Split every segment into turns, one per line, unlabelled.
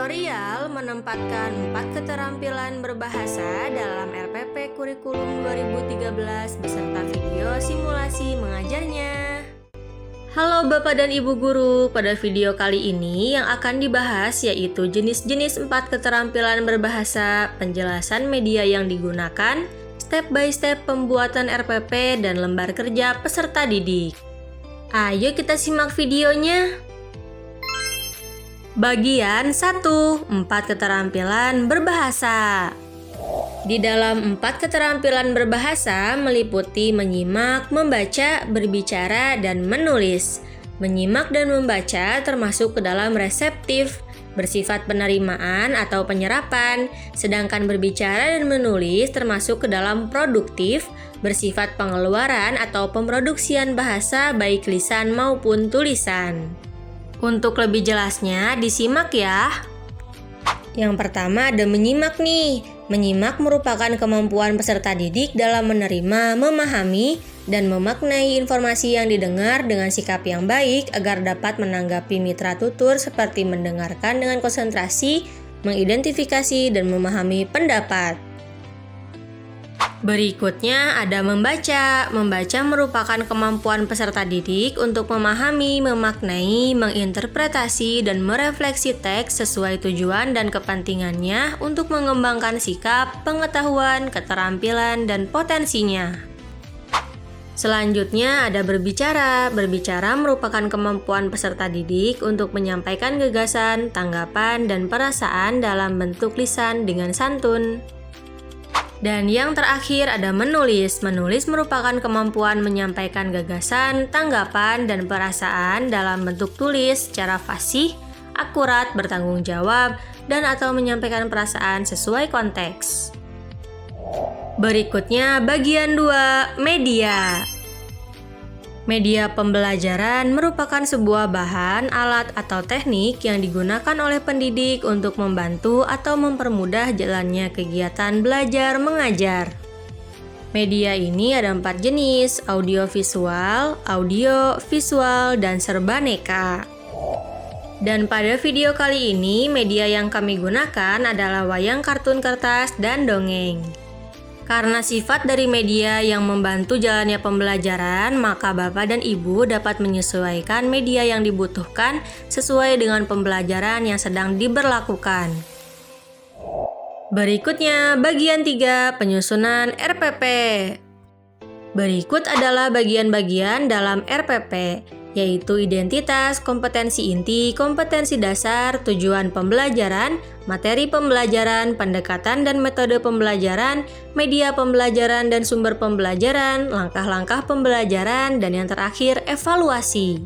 Tutorial menempatkan 4 keterampilan berbahasa dalam RPP Kurikulum 2013 beserta video simulasi mengajarnya. Halo Bapak dan Ibu Guru, pada video kali ini yang akan dibahas yaitu jenis-jenis 4 keterampilan berbahasa, penjelasan media yang digunakan, step by step pembuatan RPP, dan lembar kerja peserta didik. Ayo kita simak videonya. Bagian 1. 4 keterampilan berbahasa. Di dalam 4 keterampilan berbahasa meliputi menyimak, membaca, berbicara, dan menulis. Menyimak dan membaca termasuk ke dalam reseptif, bersifat penerimaan atau penyerapan, sedangkan berbicara dan menulis termasuk ke dalam produktif, bersifat pengeluaran atau pemroduksian bahasa baik lisan maupun tulisan. Untuk lebih jelasnya, disimak ya. Yang pertama ada menyimak nih. Menyimak merupakan kemampuan peserta didik dalam menerima, memahami, dan memaknai informasi yang didengar dengan sikap yang baik agar dapat menanggapi mitra tutur seperti mendengarkan dengan konsentrasi, mengidentifikasi, dan memahami pendapat. Berikutnya ada membaca. Membaca merupakan kemampuan peserta didik untuk memahami, memaknai, menginterpretasi, dan merefleksi teks sesuai tujuan dan kepentingannya untuk mengembangkan sikap, pengetahuan, keterampilan, dan potensinya. Selanjutnya ada berbicara. Berbicara merupakan kemampuan peserta didik untuk menyampaikan gagasan, tanggapan, dan perasaan dalam bentuk lisan dengan santun. Dan yang terakhir ada menulis. Menulis merupakan kemampuan menyampaikan gagasan, tanggapan, dan perasaan dalam bentuk tulis secara fasih, akurat, bertanggung jawab, dan atau menyampaikan perasaan sesuai konteks. Berikutnya bagian 2, media. Media pembelajaran merupakan sebuah bahan, alat, atau teknik yang digunakan oleh pendidik untuk membantu atau mempermudah jalannya kegiatan belajar mengajar. Media ini ada 4 jenis, audiovisual, audio, visual, dan serbaneka. Dan pada video kali ini, media yang kami gunakan adalah wayang kartun kertas dan dongeng. Karena sifat dari media yang membantu jalannya pembelajaran, maka Bapak dan Ibu dapat menyesuaikan media yang dibutuhkan sesuai dengan pembelajaran yang sedang diberlakukan. Berikutnya, bagian 3, penyusunan RPP. Berikut adalah bagian-bagian dalam RPP, yaitu identitas, kompetensi inti, kompetensi dasar, tujuan pembelajaran, materi pembelajaran, pendekatan dan metode pembelajaran, media pembelajaran dan sumber pembelajaran, langkah-langkah pembelajaran, dan yang terakhir evaluasi.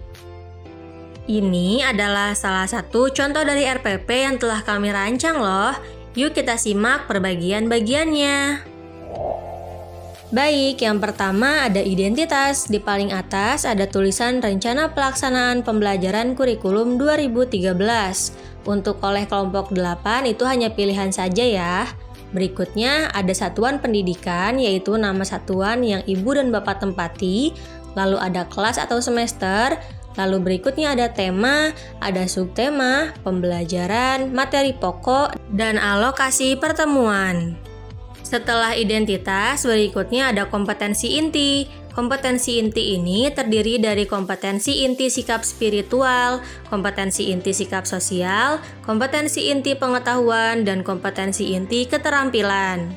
Ini adalah salah satu contoh dari RPP yang telah kami rancang loh. Yuk kita simak perbagian-bagiannya. Baik, yang pertama ada identitas. Di paling atas ada tulisan rencana pelaksanaan pembelajaran kurikulum 2013. Untuk oleh kelompok 8 itu hanya pilihan saja ya. Berikutnya ada satuan pendidikan, yaitu nama satuan yang Ibu dan Bapak tempati. Lalu ada kelas atau semester. Lalu berikutnya ada tema, ada subtema, pembelajaran, materi pokok, dan alokasi pertemuan. Setelah identitas, berikutnya ada kompetensi inti. Kompetensi inti ini terdiri dari kompetensi inti sikap spiritual, kompetensi inti sikap sosial, kompetensi inti pengetahuan, dan kompetensi inti keterampilan.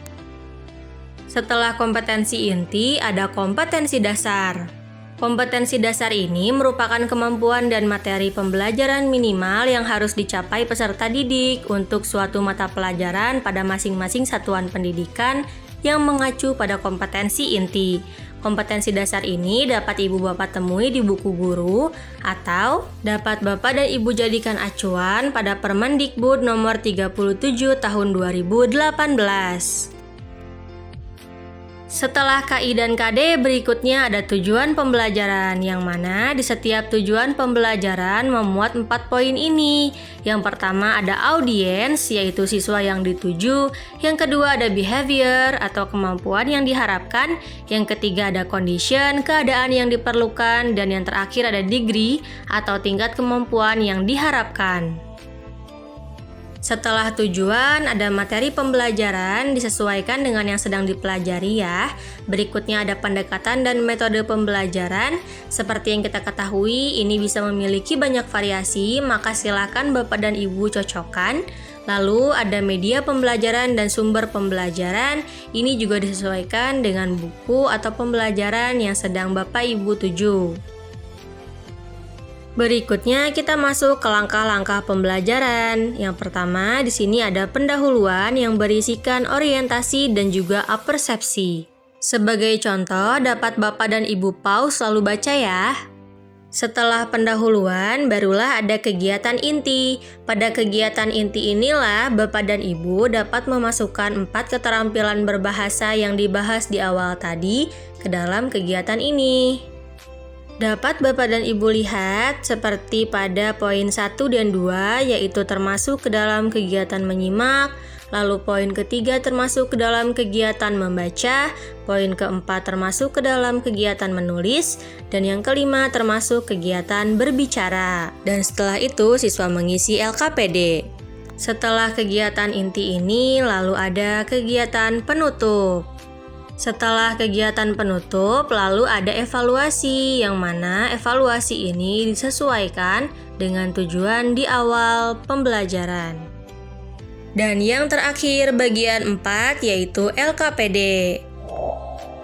Setelah kompetensi inti, ada kompetensi dasar. Kompetensi dasar ini merupakan kemampuan dan materi pembelajaran minimal yang harus dicapai peserta didik untuk suatu mata pelajaran pada masing-masing satuan pendidikan yang mengacu pada kompetensi inti. Kompetensi dasar ini dapat Ibu Bapak temui di buku guru atau dapat Bapak dan Ibu jadikan acuan pada Permendikbud nomor 37 tahun 2018. Setelah KI dan KD, berikutnya ada tujuan pembelajaran, yang mana di setiap tujuan pembelajaran memuat 4 poin ini. Yang pertama ada audiens, yaitu siswa yang dituju. Yang kedua ada behavior, atau kemampuan yang diharapkan. Yang ketiga ada condition, keadaan yang diperlukan. Dan yang terakhir ada degree, atau tingkat kemampuan yang diharapkan. Setelah tujuan, ada materi pembelajaran disesuaikan dengan yang sedang dipelajari ya. Berikutnya ada pendekatan dan metode pembelajaran. Seperti yang kita ketahui, ini bisa memiliki banyak variasi, maka silakan Bapak dan Ibu cocokkan. Lalu ada media pembelajaran dan sumber pembelajaran. Ini juga disesuaikan dengan buku atau pembelajaran yang sedang Bapak Ibu tuju. Berikutnya kita masuk ke langkah-langkah pembelajaran. Yang pertama, di sini ada pendahuluan yang berisikan orientasi dan juga apersepsi. Sebagai contoh, dapat Bapak dan Ibu pause lalu baca ya. Setelah pendahuluan, barulah ada kegiatan inti. Pada kegiatan inti inilah Bapak dan Ibu dapat memasukkan 4 keterampilan berbahasa yang dibahas di awal tadi ke dalam kegiatan ini. Dapat Bapak dan Ibu lihat seperti pada poin 1 dan 2, yaitu termasuk ke dalam kegiatan menyimak, lalu poin ketiga termasuk ke dalam kegiatan membaca, poin keempat termasuk ke dalam kegiatan menulis, dan yang kelima termasuk kegiatan berbicara. Dan setelah itu siswa mengisi LKPD. Setelah kegiatan inti ini, lalu ada kegiatan penutup. Setelah kegiatan penutup, lalu ada evaluasi, yang mana evaluasi ini disesuaikan dengan tujuan di awal pembelajaran. Dan yang terakhir bagian 4 yaitu LKPD.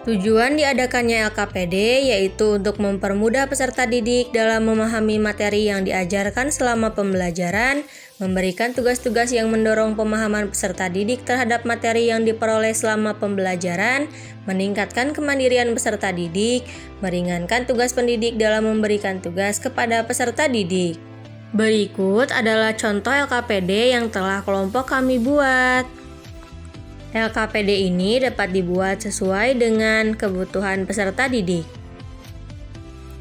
Tujuan diadakannya LKPD yaitu untuk mempermudah peserta didik dalam memahami materi yang diajarkan selama pembelajaran, memberikan tugas-tugas yang mendorong pemahaman peserta didik terhadap materi yang diperoleh selama pembelajaran, meningkatkan kemandirian peserta didik, meringankan tugas pendidik dalam memberikan tugas kepada peserta didik. Berikut adalah contoh LKPD yang telah kelompok kami buat. LKPD ini dapat dibuat sesuai dengan kebutuhan peserta didik.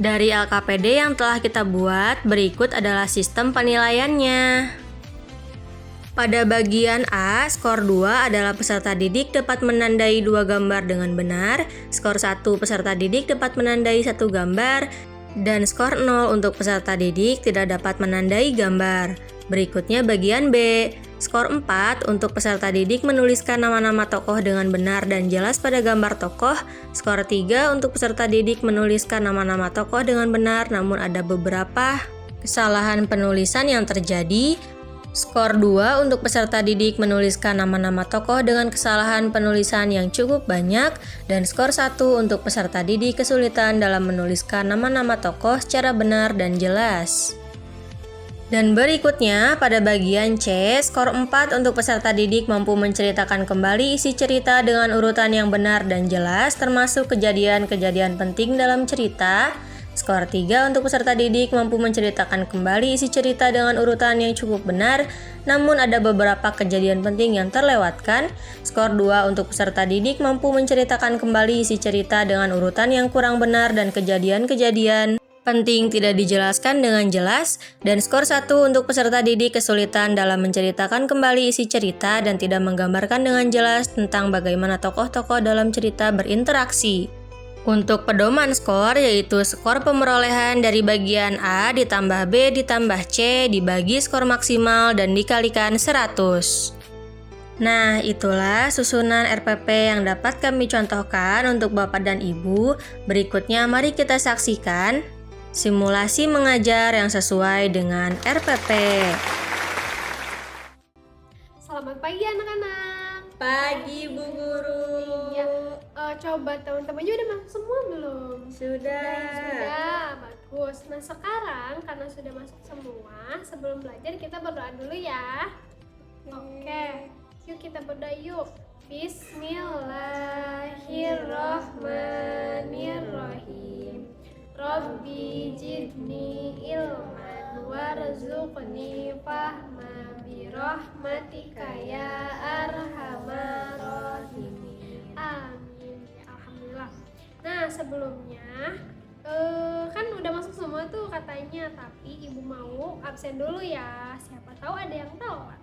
Dari LKPD yang telah kita buat, berikut adalah sistem penilaiannya. Pada bagian A, skor 2 adalah peserta didik dapat menandai 2 gambar dengan benar, skor 1 peserta didik dapat menandai 1 gambar, dan skor 0 untuk peserta didik tidak dapat menandai gambar. Berikutnya bagian B. Skor 4 untuk peserta didik menuliskan nama-nama tokoh dengan benar dan jelas pada gambar tokoh. Skor 3 untuk peserta didik menuliskan nama-nama tokoh dengan benar namun ada beberapa kesalahan penulisan yang terjadi. Skor 2 untuk peserta didik menuliskan nama-nama tokoh dengan kesalahan penulisan yang cukup banyak. Dan skor 1 untuk peserta didik kesulitan dalam menuliskan nama-nama tokoh secara benar dan jelas. Dan berikutnya, pada bagian C, skor 4 untuk peserta didik mampu menceritakan kembali isi cerita dengan urutan yang benar dan jelas, termasuk kejadian-kejadian penting dalam cerita. Skor 3 untuk peserta didik mampu menceritakan kembali isi cerita dengan urutan yang cukup benar, namun ada beberapa kejadian penting yang terlewatkan. Skor 2 untuk peserta didik mampu menceritakan kembali isi cerita dengan urutan yang kurang benar dan kejadian-kejadian penting tidak dijelaskan dengan jelas, dan skor 1 untuk peserta didik kesulitan dalam menceritakan kembali isi cerita dan tidak menggambarkan dengan jelas tentang bagaimana tokoh-tokoh dalam cerita berinteraksi. Untuk pedoman skor yaitu skor pemerolehan dari bagian A ditambah B ditambah C dibagi skor maksimal dan dikalikan 100. Nah, itulah susunan RPP yang dapat kami contohkan untuk Bapak dan Ibu. Berikutnya mari kita saksikan simulasi mengajar yang sesuai dengan RPP.
Selamat pagi anak-anak.
Pagi Bu Guru.
Ya, coba teman-temannya udah masuk semua belum?
Sudah.
Bagus. Nah sekarang karena sudah masuk semua, sebelum belajar kita berdoa dulu ya. Oke. Yuk kita berdoa yuk. Bismillahirrahmanirrahim. Rabbi jidni ilman warzuqni fahma birahmatika ya arhamar rahimin. Amin. Alhamdulillah. Nah sebelumnya kan udah masuk semua tuh katanya, tapi ibu mau absen dulu ya. Siapa tahu ada yang telat.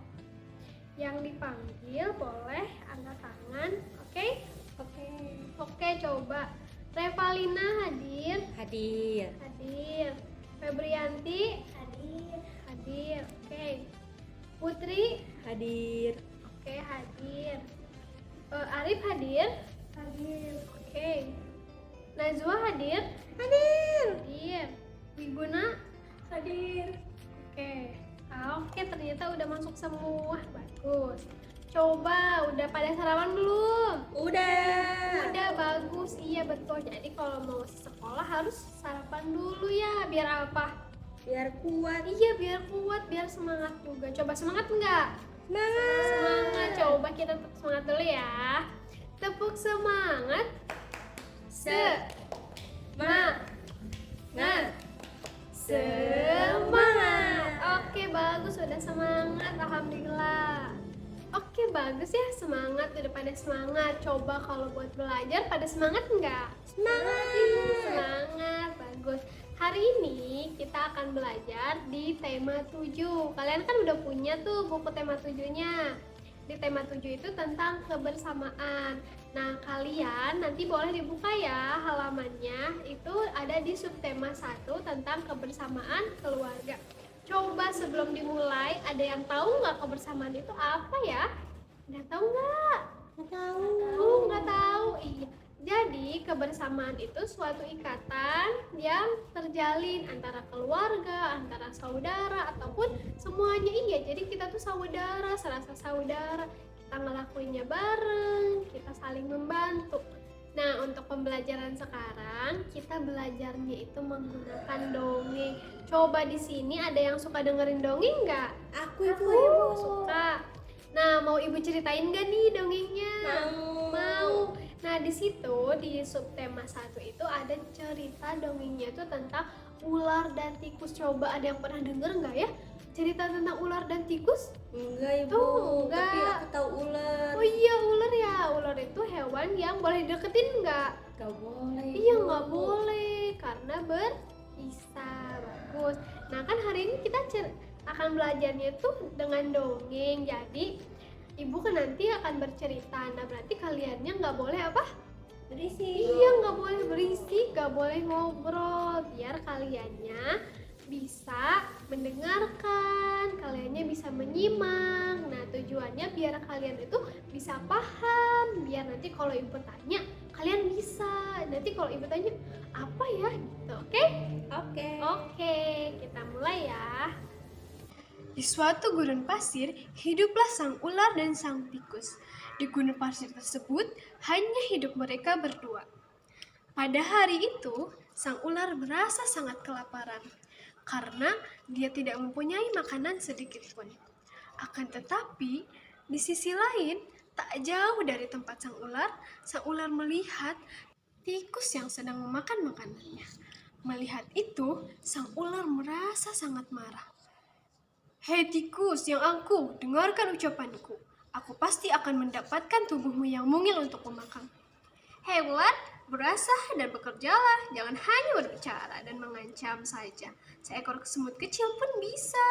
Yang dipanggil boleh angkat tangan. Oke? Oke, coba. Revalina hadir.
Hadir.
Febrianti hadir. Oke. Putri,
Hadir.
oke hadir. Arif hadir? Hadir. Oke. Najwa hadir? Hadir. Hadir. Wiguna? Hadir. Oke. Oke, ternyata udah masuk semua. Bagus. Coba, udah pada sarapan belum? Udah bagus, iya betul. Jadi kalau mau sekolah harus sarapan dulu ya, biar apa?
Biar kuat.
Iya, biar kuat, biar semangat juga. Coba semangat enggak? Semangat. Coba kita tepuk semangat dulu ya. Tepuk semangat. Semangat. Oke, bagus, udah semangat. Alhamdulillah. Oke, bagus ya, semangat, udah pada semangat. Coba kalau buat belajar pada semangat enggak? Semangat, bagus. Hari ini kita akan belajar di tema 7. Kalian kan udah punya tuh buku tema 7-nya. Di tema 7 itu tentang kebersamaan. Nah, kalian nanti boleh dibuka ya halamannya. Itu ada di subtema 1 tentang kebersamaan keluarga. Coba sebelum dimulai, ada yang tahu nggak kebersamaan itu apa ya? Ada tahu nggak? Nggak tahu. Iya. Jadi kebersamaan itu suatu ikatan yang terjalin antara keluarga, antara saudara, ataupun semuanya. Iya, jadi kita tuh saudara, serasa saudara. Kita ngelakuinnya bareng, kita saling membantu. Nah, untuk pembelajaran sekarang, kita belajarnya itu menggunakan dongeng. Coba di sini ada yang suka dengerin dongeng nggak?
Aku
Suka. Nah, mau ibu ceritain nggak nih dongengnya? Mau. Nah, di situ di subtema 1 itu ada cerita dongengnya itu tentang ular dan tikus. Coba ada yang pernah denger nggak ya? Cerita tentang ular dan tikus?
Enggak, Ibu.
Enggak.
Tapi aku tahu ular.
Oh iya, ular ya. Ular itu hewan yang boleh deketin nggak?
Gak boleh.
Iya, nggak boleh karena berbisa. Bagus. Nah, kan hari ini kita akan belajarnya tuh dengan dongeng. Jadi ibu kan nanti akan bercerita. Nah, berarti kaliannya nggak boleh apa?
Berisik.
Iya, nggak boleh berisik, nggak boleh ngobrol. Biar kaliannya bisa mendengarkan, kaliannya bisa menyimak. Nah, tujuannya biar kalian itu bisa paham, biar nanti kalau ibu tanya kalian bisa. Nanti kalau ibu tanya apa ya gitu. Oke? Oke, kita mulai ya. Di suatu gurun pasir, hiduplah sang ular dan sang tikus. Di gurun pasir tersebut hanya hidup mereka berdua. Pada hari itu, sang ular merasa sangat kelaparan karena dia tidak mempunyai makanan sedikit pun. Akan tetapi, di sisi lain, tak jauh dari tempat sang ular melihat tikus yang sedang memakan makanannya. Melihat itu, sang ular merasa sangat marah. Hei tikus yang angkuh, dengarkan ucapanku. Aku pasti akan mendapatkan tubuhmu yang mungil untuk memakan. Hei ular, berasah dan bekerjalah, jangan hanya berbicara dan mengancam saja. Seekor semut kecil pun bisa.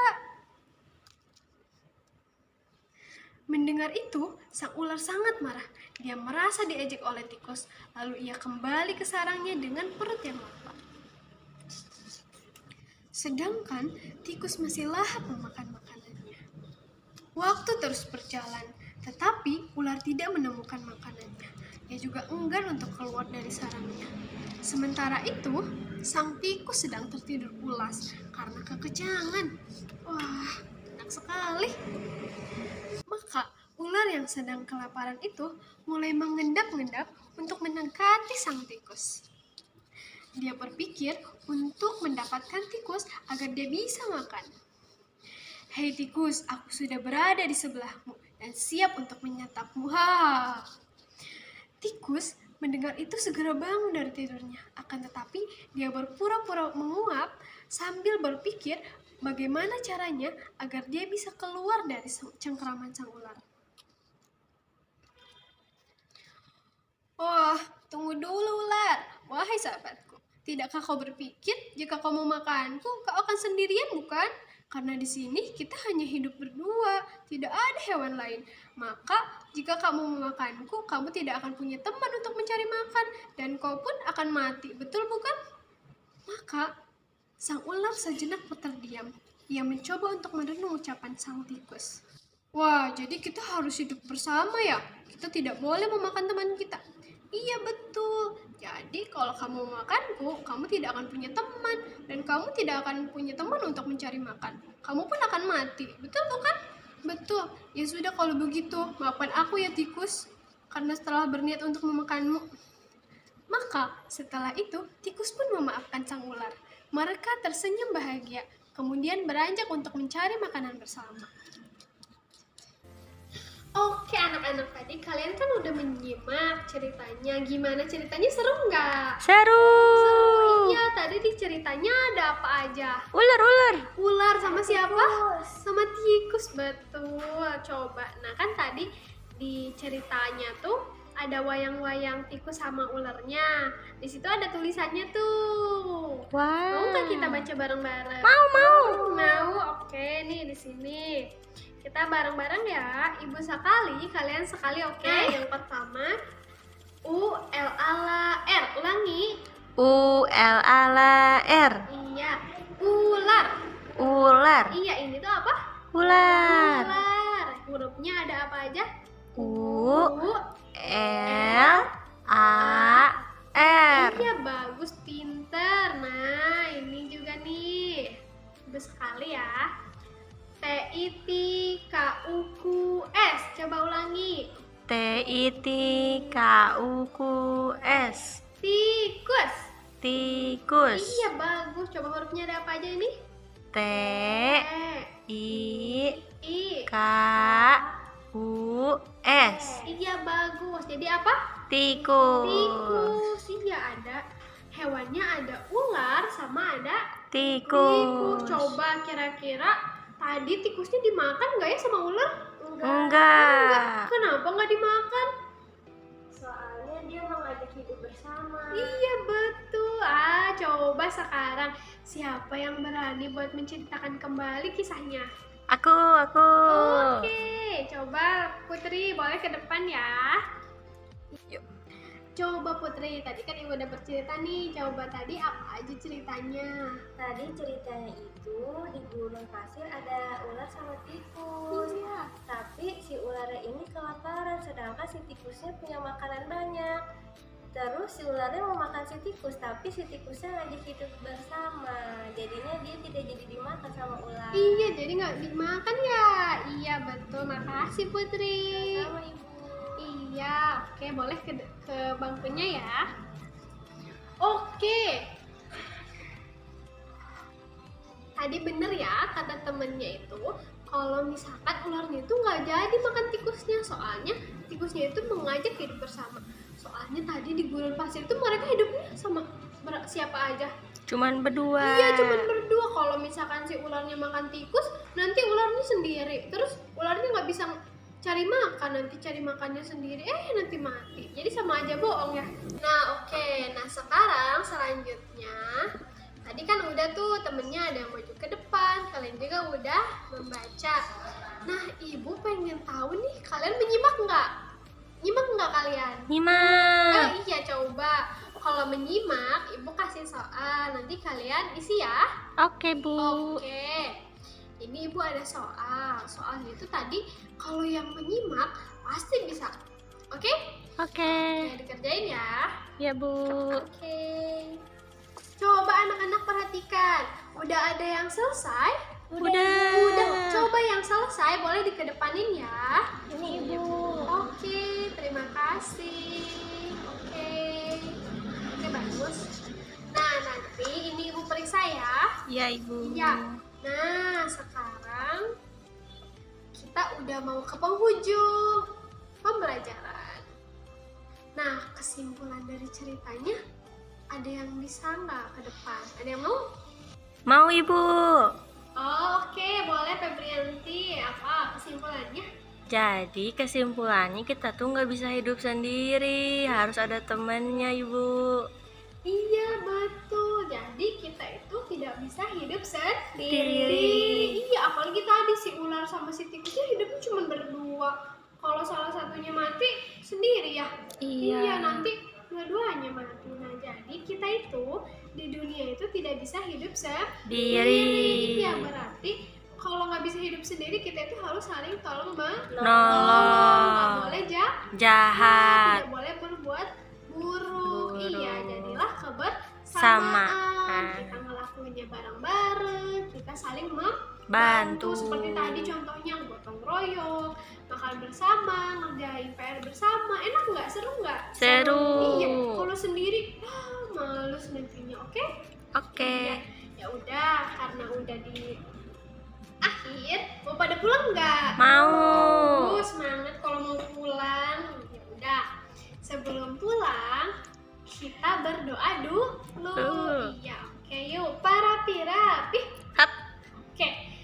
Mendengar itu, sang ular sangat marah. Dia merasa diejek oleh tikus, lalu ia kembali ke sarangnya dengan perut yang lapar. Sedangkan tikus masih lahap memakan makanannya. Waktu terus berjalan, tetapi ular tidak menemukan makanannya. Dia juga enggan untuk keluar dari sarangnya. Sementara itu, sang tikus sedang tertidur pulas karena kekenyangan. Wah, enak sekali. Maka ular yang sedang kelaparan itu mulai mengendap-endap untuk mendekati sang tikus. Dia berpikir untuk mendapatkan tikus agar dia bisa makan. Hei tikus, aku sudah berada di sebelahmu dan siap untuk menyantapmu. Tikus mendengar itu segera bangun dari tidurnya. Akan tetapi dia berpura-pura menguap sambil berpikir bagaimana caranya agar dia bisa keluar dari cengkraman sang ular. Wah, tunggu dulu ular. Wahai sahabatku, tidakkah kau berpikir jika kau mau makanku, kau akan sendirian bukan? Karena di sini kita hanya hidup berdua, tidak ada hewan lain. Maka jika kamu memakanku, kamu tidak akan punya teman untuk mencari makan dan kau pun akan mati, betul bukan? Maka sang ular sejenak terdiam. Ia mencoba untuk merenung ucapan sang tikus. Wah, jadi kita harus hidup bersama ya? Kita tidak boleh memakan teman kita. Iya betul. Jadi kalau kamu memakanku, kamu tidak akan punya teman. Dan kamu tidak akan punya teman untuk mencari makan. Kamu pun akan mati. Betul bukan? Betul. Ya sudah kalau begitu, maafkan aku ya tikus. Karena setelah berniat untuk memakanmu. Maka setelah itu, tikus pun memaafkan sang ular. Mereka tersenyum bahagia. Kemudian beranjak untuk mencari makanan bersama. Oke anak-anak, tadi kalian kan udah menyimak ceritanya. Gimana ceritanya, seru nggak?
Seru.
Iya, tadi di ceritanya ada apa aja?
Ular.
Ular sama siapa? Sama tikus, betul. Coba, nah kan tadi di ceritanya tuh ada wayang-wayang tikus sama ularnya. Di situ ada tulisannya tuh.
Wow.
Mau nggak kita baca bareng-bareng? Mau. Oke, nih di sini. Kita bareng-bareng ya. Ibu sekali, kalian sekali, oke? Yang pertama U-L-A-R. Ulangi.
U-L-A-R.
Iya, ular.
Ular.
Iya, ini tuh apa?
Ular.
Ular. Hurufnya ada apa aja?
U-L-A-R.
Iya, bagus, pinter. Nah, ini juga nih. Bagus sekali ya. T-I-K-U-Q-S. Coba ulangi.
T-I-T-K-U-Q-S.
Tikus.
Tikus.
Iya, bagus. Coba hurufnya ada apa aja ini?
T-I-K-U-S.
Iya, bagus. Jadi apa?
Tikus.
Tikus. Iya, ada. Hewannya ada ular sama ada
Tikus.
Coba kira-kira tadi tikusnya dimakan nggak ya sama ular?
Enggak.
Kenapa nggak dimakan?
Soalnya dia mengajak hidup bersama.
Iya betul. Coba sekarang siapa yang berani buat menceritakan kembali kisahnya?
Aku.
Oke, coba Putri boleh ke depan ya.
Yuk.
Coba Putri, tadi kan Ibu udah bercerita nih. Coba tadi apa aja ceritanya?
Tadi ceritanya itu di gurun pasir ada ular sama tikus.
Iya.
Tapi si ularnya ini kelaparan, sedangkan si tikusnya punya makanan banyak. Terus si ularnya mau makan si tikus, tapi si tikusnya ngajak hidup bersama. Jadinya dia tidak jadi dimakan sama ular.
Iya, jadi nggak dimakan ya? Iya betul. Makasih Putri.
Sama ibu.
Iya, oke, boleh ke bangkunya ya. Oke. Tadi bener ya kata temennya itu, kalau misalkan ularnya itu nggak jadi makan tikusnya, soalnya tikusnya itu mengajak hidup bersama. Soalnya tadi di gurun pasir itu mereka hidupnya sama siapa aja?
Cuman berdua.
Iya, cuman berdua. Kalau misalkan si ularnya makan tikus, nanti ularnya sendiri. Terus ularnya nggak bisa cari makan, nanti cari makannya sendiri, nanti mati. Jadi sama aja bohong ya. Nah oke, nah sekarang selanjutnya tadi kan udah tuh temennya ada yang maju ke depan, kalian juga udah membaca. Nah ibu pengen tahu nih, kalian menyimak nggak? Nyimak nggak kalian?
Nyimak.
Iya, coba kalau menyimak ibu kasih soal, nanti kalian isi ya.
Oke, Bu.
Oke. Ini ibu ada soal. Soalnya itu tadi kalau yang menyimak pasti bisa. Oke?
Oke.
Dikerjain ya.
Ya, Bu.
Oke. Coba anak-anak perhatikan. Udah ada yang selesai?
Udah.
Coba yang selesai boleh dikedepanin ya.
Ini ibu.
Oke, terima kasih. Oke, bagus. Nah, nanti ini ibu periksa ya.
Iya, Ibu.
Iya. Nah, sekarang kita udah mau ke penghujung pembelajaran. Nah, kesimpulan dari ceritanya, ada yang bisa nggak ke depan? Ada yang mau?
Mau, Ibu.
Oke, boleh Febrianti. Apa kesimpulannya?
Jadi kesimpulannya kita tuh nggak bisa hidup sendiri, harus ada temannya, Ibu.
Iya, betul. Jadi kita itu tidak bisa hidup sendiri.
Sendiri.
Iya, apalagi tadi si ular sama si tikusnya hidupnya cuma berdua. Kalau salah satunya mati sendiri ya.
Iya.
Nanti dua-duanya mati. Nah, jadi kita itu di dunia itu tidak bisa hidup sendiri.
Diri.
Iya, berarti hidup sendiri kita itu harus saling tolong menolong.
Nolong.
Nggak boleh
Jahat.
tidak boleh berbuat buruk. Iya, jadilah
Sama.
kebersamaan. Kita ngelakuinnya bareng-bareng, kita saling
Bantu.
Seperti tadi contohnya gotong royong, makan bersama, ngerjain PR bersama. Enak nggak? Seru nggak?
Seru.
Iya, kalau sendiri males nantinya. Oke?
Oke.
Ya udah, karena udah di akhir, mau pada pulang nggak?
Mau.
Semangat kalau mau pulang. Ya udah, sebelum pulang kita berdoa dulu. Iya, oke yuk para pirapi.
Hap.
Oke.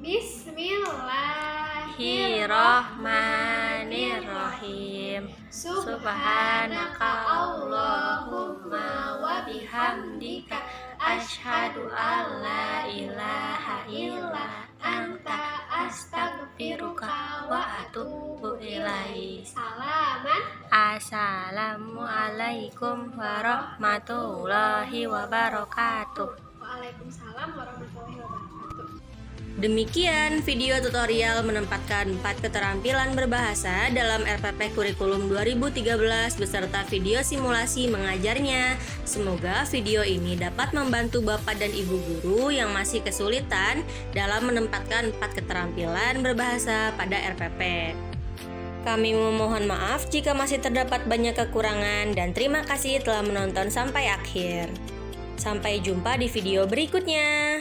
Bismillahirrahmanirrahim. Subhanaka Allahumma wa bihamdika asyhadu an la ilaha illa anta astaghfiruka wa atubu ilaik.
Salaman.
Assalamualaikum warahmatullahi wabarakatuh.
Waalaikumsalam warahmatullahi wabarakatuh.
Demikian video tutorial menempatkan 4 keterampilan berbahasa dalam RPP Kurikulum 2013 beserta video simulasi mengajarnya. Semoga video ini dapat membantu Bapak dan Ibu guru yang masih kesulitan dalam menempatkan 4 keterampilan berbahasa pada RPP. Kami memohon maaf jika masih terdapat banyak kekurangan dan terima kasih telah menonton sampai akhir. Sampai jumpa di video berikutnya.